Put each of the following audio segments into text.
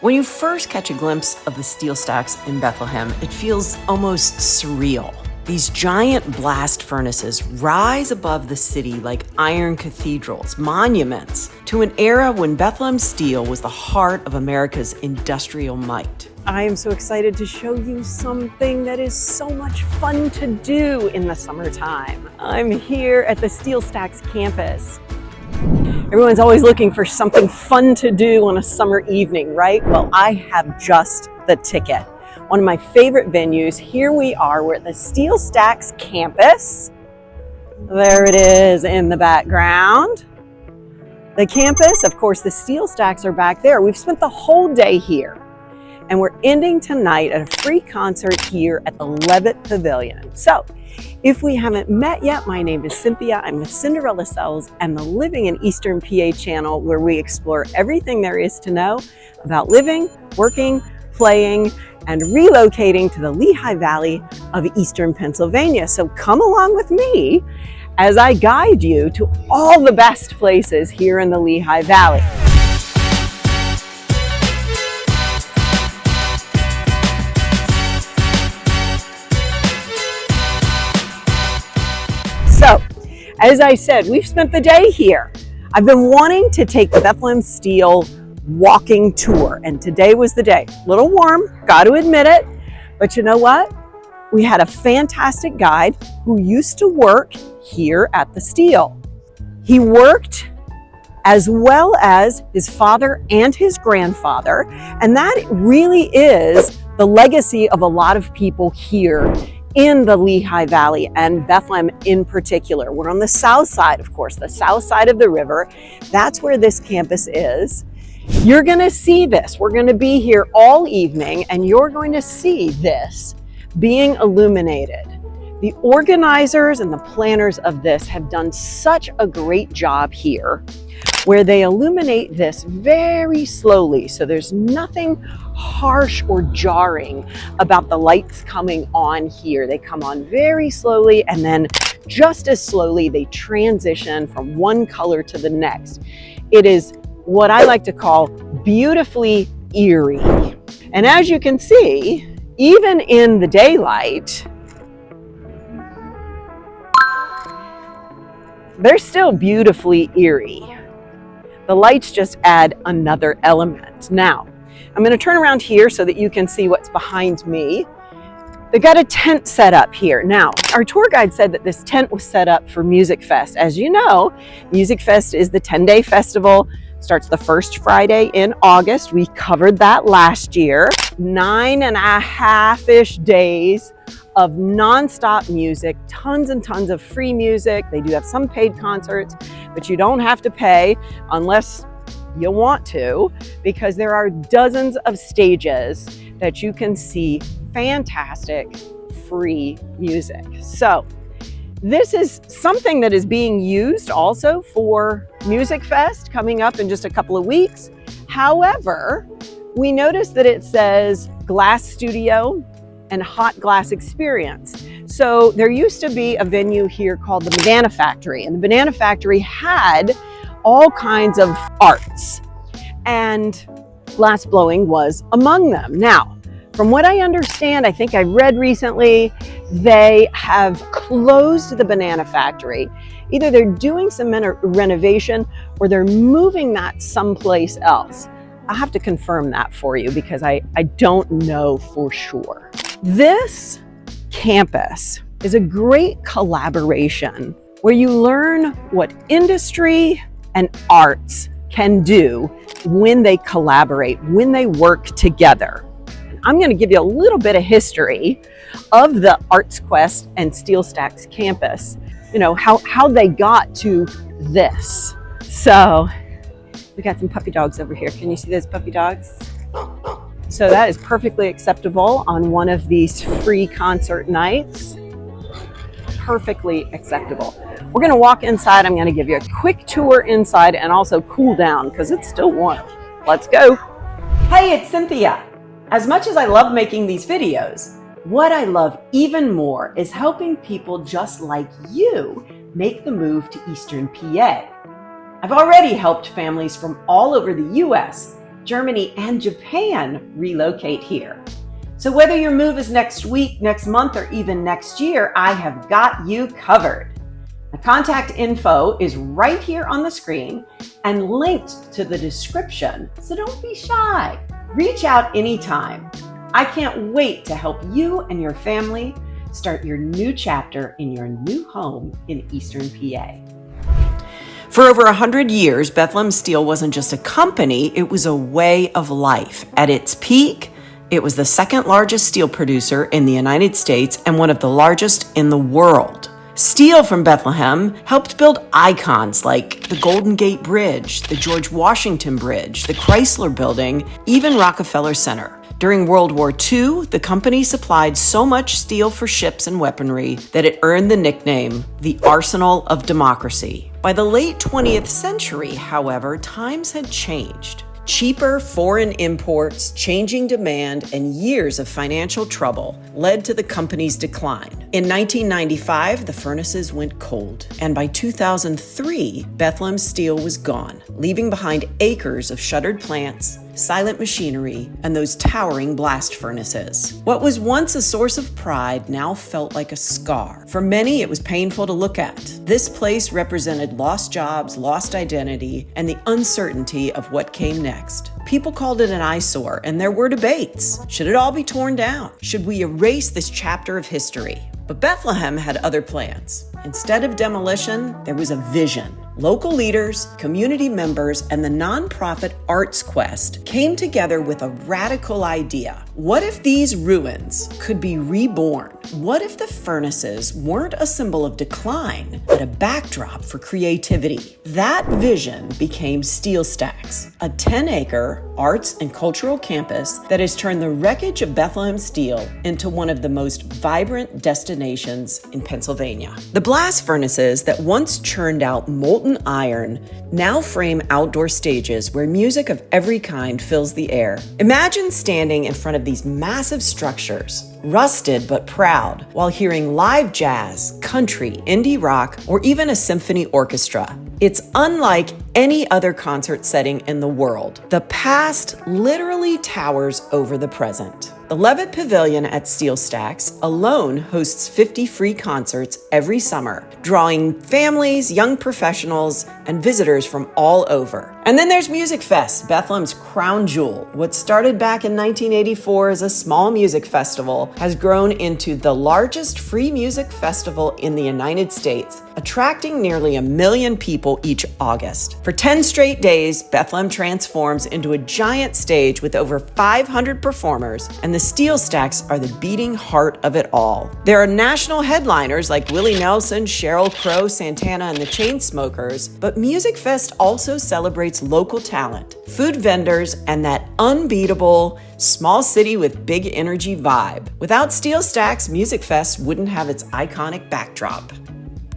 When you first catch a glimpse of the SteelStacks in Bethlehem, it feels almost surreal. These giant blast furnaces rise above the city like iron cathedrals, monuments to an era when Bethlehem Steel was the heart of America's industrial might. I am so excited to show you something that is so much fun to do in the summertime. I'm here at the SteelStacks campus. Everyone's always looking for something fun to do on a summer evening, right? Well, I have just the ticket. One of my favorite venues. Here we are, we're at the SteelStacks campus. There it is in the background. The campus, of course, the SteelStacks are back there. We've spent the whole day here. And we're ending tonight at a free concert here at the Levitt Pavilion. So, if we haven't met yet, my name is Cynthia. I'm with Cinderella Cells and the Living in Eastern PA channel, where we explore everything there is to know about living, working, playing, and relocating to the Lehigh Valley of Eastern Pennsylvania. So come along with me as I guide you to all the best places here in the Lehigh Valley. So, as I said, we've spent the day here. I've been wanting to take the Bethlehem Steel walking tour, and today was the day. A little warm, got to admit it, but you know what? We had a fantastic guide who used to work here at the Steel. He worked as well as his father and his grandfather, and that really is the legacy of a lot of people here in the Lehigh Valley and Bethlehem in particular. We're on the south side, of course, the south side of the river. That's where this campus is. You're going to see this. We're going to be here all evening, and you're going to see this being illuminated. The organizers and the planners of this have done such a great job here, where they illuminate this very slowly, so there's nothing harsh or jarring about the lights coming on here. They come on very slowly, and then just as slowly they transition from one color to the next. It is what I like to call beautifully eerie. And as you can see, even in the daylight, they're still beautifully eerie. The lights just add another element. Now, I'm going to turn around here so that you can see what's behind me. They've got a tent set up here. Now, our tour guide said that this tent was set up for Musikfest. As you know, Musikfest is the 10-day festival. Starts the first Friday in August. We covered that last year. 9.5-ish days of non-stop music, tons and tons of free music. They do have some paid concerts, but you don't have to pay unless you want to, because there are dozens of stages that you can see fantastic free music. So this is something that is being used also for Musikfest coming up in just a couple of weeks. However, we noticed that it says Glass Studio and Hot Glass Experience. So there used to be a venue here called the Banana Factory, and the Banana Factory had all kinds of arts, and glass blowing was among them. Now, from what I understand, I think I read recently, they have closed the Banana Factory. Either they're doing some renovation or they're moving that someplace else. I'll have to confirm that for you because I don't know for sure. This campus is a great collaboration where you learn what industry and arts can do when they collaborate, when they work together. I'm going to give you a little bit of history of the ArtsQuest and SteelStacks campus, you know, how they got to this. So we got some puppy dogs over here. Can you see those puppy dogs? So that is perfectly acceptable on one of these free concert nights. Perfectly acceptable. We're going to walk inside. I'm going to give you a quick tour inside and also cool down because it's still warm. Let's go. Hey, it's Cynthia. As much as I love making these videos, what I love even more is helping people just like you make the move to Eastern PA. I've already helped families from all over the US Germany, and Japan relocate here. So whether your move is next week, next month, or even next year, I have got you covered. The contact info is right here on the screen and linked to the description, so don't be shy. Reach out anytime. I can't wait to help you and your family start your new chapter in your new home in Eastern PA. For over 100 years, Bethlehem Steel wasn't just a company, it was a way of life. At its peak, it was the second largest steel producer in the United States and one of the largest in the world. Steel from Bethlehem helped build icons like the Golden Gate Bridge, the George Washington Bridge, the Chrysler Building, even Rockefeller Center. During World War II, the company supplied so much steel for ships and weaponry that it earned the nickname the Arsenal of Democracy. By the late 20th century, however, times had changed. Cheaper foreign imports, changing demand, and years of financial trouble led to the company's decline. In 1995, the furnaces went cold, and by 2003, Bethlehem Steel was gone, leaving behind acres of shuttered plants, silent machinery, and those towering blast furnaces. What was once a source of pride now felt like a scar. For many, it was painful to look at. This place represented lost jobs, lost identity, and the uncertainty of what came next. People called it an eyesore, and there were debates. Should it all be torn down? Should we erase this chapter of history? But Bethlehem had other plans. Instead of demolition, there was a vision. Local leaders, community members, and the nonprofit ArtsQuest came together with a radical idea. What if these ruins could be reborn? What if the furnaces weren't a symbol of decline, but a backdrop for creativity? That vision became SteelStacks, a 10-acre arts and cultural campus that has turned the wreckage of Bethlehem Steel into one of the most vibrant destinations in Pennsylvania. The blast furnaces that once churned out molten iron now frame outdoor stages where music of every kind fills the air. Imagine standing in front of these massive structures, rusted but proud, while hearing live jazz, country, indie rock, or even a symphony orchestra. It's unlike any other concert setting in the world. The past literally towers over the present. The Levitt Pavilion at SteelStacks alone hosts 50 free concerts every summer, drawing families, young professionals, and visitors from all over. And then there's Musikfest, Bethlehem's crown jewel. What started back in 1984 as a small music festival has grown into the largest free music festival in the United States, attracting nearly 1 million people each August. For 10 straight days, Bethlehem transforms into a giant stage with over 500 performers, and the SteelStacks are the beating heart of it all. There are national headliners like Willie Nelson, Sheryl Crow, Santana, and the Chainsmokers, but Musikfest also celebrates local talent, food vendors, and that unbeatable small city with big energy vibe. Without SteelStacks, Musikfest wouldn't have its iconic backdrop.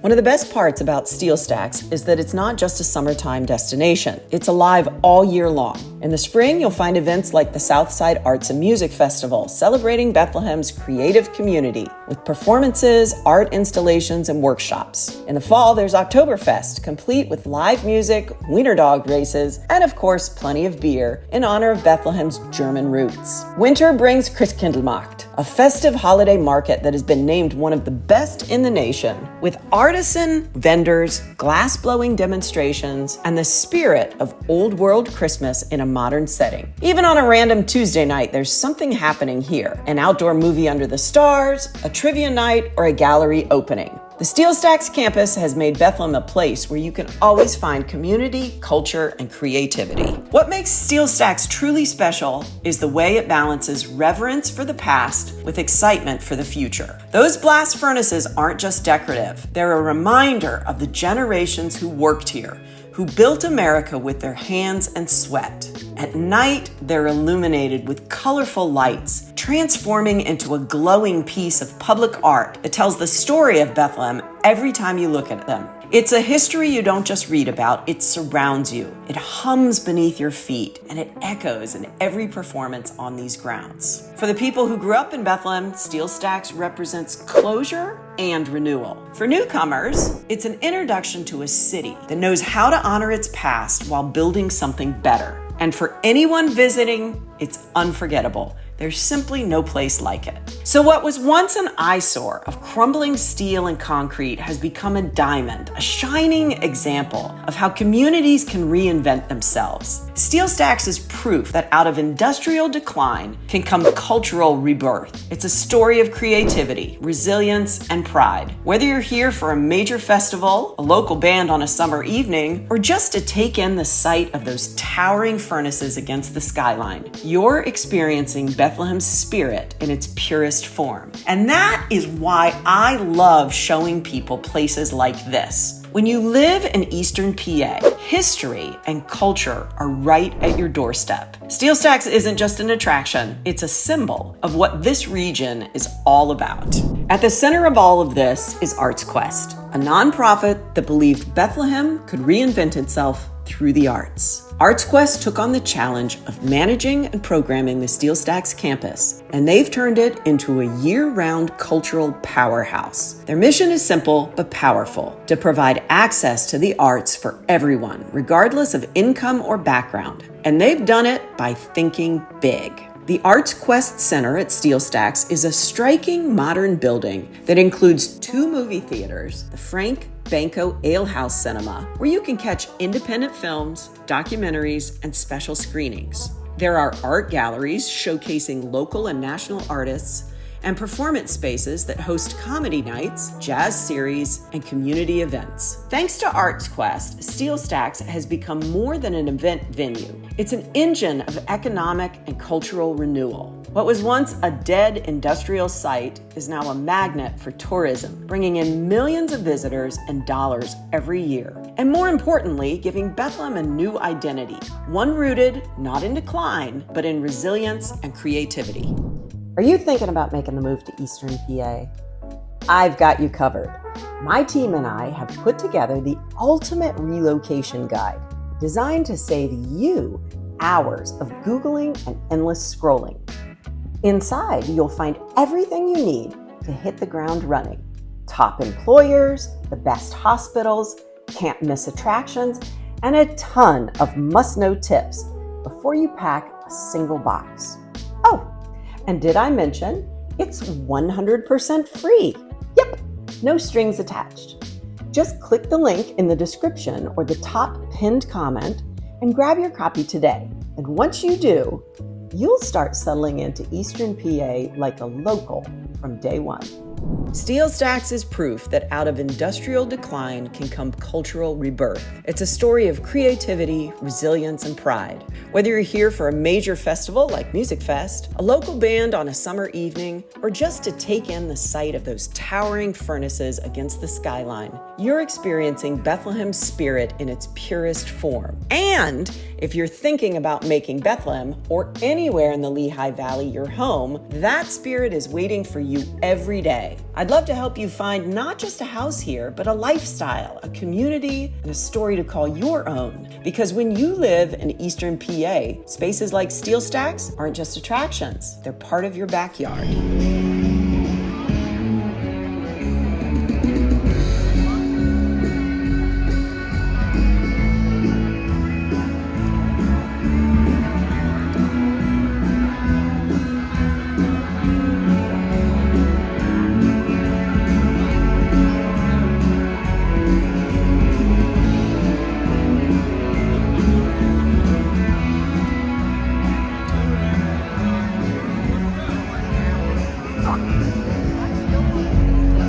One of the best parts about SteelStacks is that it's not just a summertime destination. It's alive all year long. In the spring, you'll find events like the Southside Arts and Music Festival, celebrating Bethlehem's creative community with performances, art installations, and workshops. In the fall, there's Oktoberfest, complete with live music, wiener dog races, and of course, plenty of beer in honor of Bethlehem's German roots. Winter brings Christkindlmarkt, a festive holiday market that has been named one of the best in the nation, with artisan vendors, glass-blowing demonstrations, and the spirit of old world Christmas in a modern setting. Even on a random Tuesday night, there's something happening here. An outdoor movie under the stars, a trivia night, or a gallery opening. The SteelStacks campus has made Bethlehem a place where you can always find community, culture, and creativity. What makes SteelStacks truly special is the way it balances reverence for the past with excitement for the future. Those blast furnaces aren't just decorative. They're a reminder of the generations who worked here, who built America with their hands and sweat. At night, they're illuminated with colorful lights, transforming into a glowing piece of public art that tells the story of Bethlehem every time you look at them. It's a history you don't just read about, it surrounds you. It hums beneath your feet, and it echoes in every performance on these grounds. For the people who grew up in Bethlehem, SteelStacks represents closure and renewal. For newcomers, it's an introduction to a city that knows how to honor its past while building something better. And for anyone visiting, it's unforgettable. There's simply no place like it. So what was once an eyesore of crumbling steel and concrete has become a diamond, a shining example of how communities can reinvent themselves. SteelStacks is proof that out of industrial decline can come cultural rebirth. It's a story of creativity, resilience, and pride. Whether you're here for a major festival, a local band on a summer evening, or just to take in the sight of those towering furnaces against the skyline, you're experiencing Bethlehem's spirit in its purest form. And that is why I love showing people places like this. When you live in Eastern PA, history and culture are right at your doorstep. SteelStacks isn't just an attraction, it's a symbol of what this region is all about. At the center of all of this is ArtsQuest, a nonprofit that believed Bethlehem could reinvent itself through the arts. ArtsQuest took on the challenge of managing and programming the SteelStacks campus, and they've turned it into a year-round cultural powerhouse. Their mission is simple but powerful: to provide access to the arts for everyone, regardless of income or background. And they've done it by thinking big. The ArtsQuest Center at SteelStacks is a striking modern building that includes 2 movie theaters, the Frank Banco Alehouse Cinema, where you can catch independent films, documentaries, and special screenings. There are art galleries showcasing local and national artists, and performance spaces that host comedy nights, jazz series, and community events. Thanks to ArtsQuest, SteelStacks has become more than an event venue. It's an engine of economic and cultural renewal. What was once a dead industrial site is now a magnet for tourism, bringing in millions of visitors and dollars every year. And more importantly, giving Bethlehem a new identity, one rooted not in decline, but in resilience and creativity. Are you thinking about making the move to Eastern PA? I've got you covered. My team and I have put together the ultimate relocation guide, designed to save you hours of Googling and endless scrolling. Inside, you'll find everything you need to hit the ground running. Top employers, the best hospitals, can't miss attractions, and a ton of must-know tips before you pack a single box. Oh, and did I mention it's 100% free? Yep, no strings attached. Just click the link in the description or the top pinned comment and grab your copy today. And once you do, you'll start settling into Eastern PA like a local from day one. SteelStacks is proof that out of industrial decline can come cultural rebirth. It's a story of creativity, resilience, and pride. Whether you're here for a major festival like Musikfest, a local band on a summer evening, or just to take in the sight of those towering furnaces against the skyline, you're experiencing Bethlehem's spirit in its purest form. And if you're thinking about making Bethlehem or anywhere in the Lehigh Valley your home, that spirit is waiting for you every day. I'd love to help you find not just a house here, but a lifestyle, a community, and a story to call your own. Because when you live in Eastern PA, spaces like SteelStacks aren't just attractions, they're part of your backyard.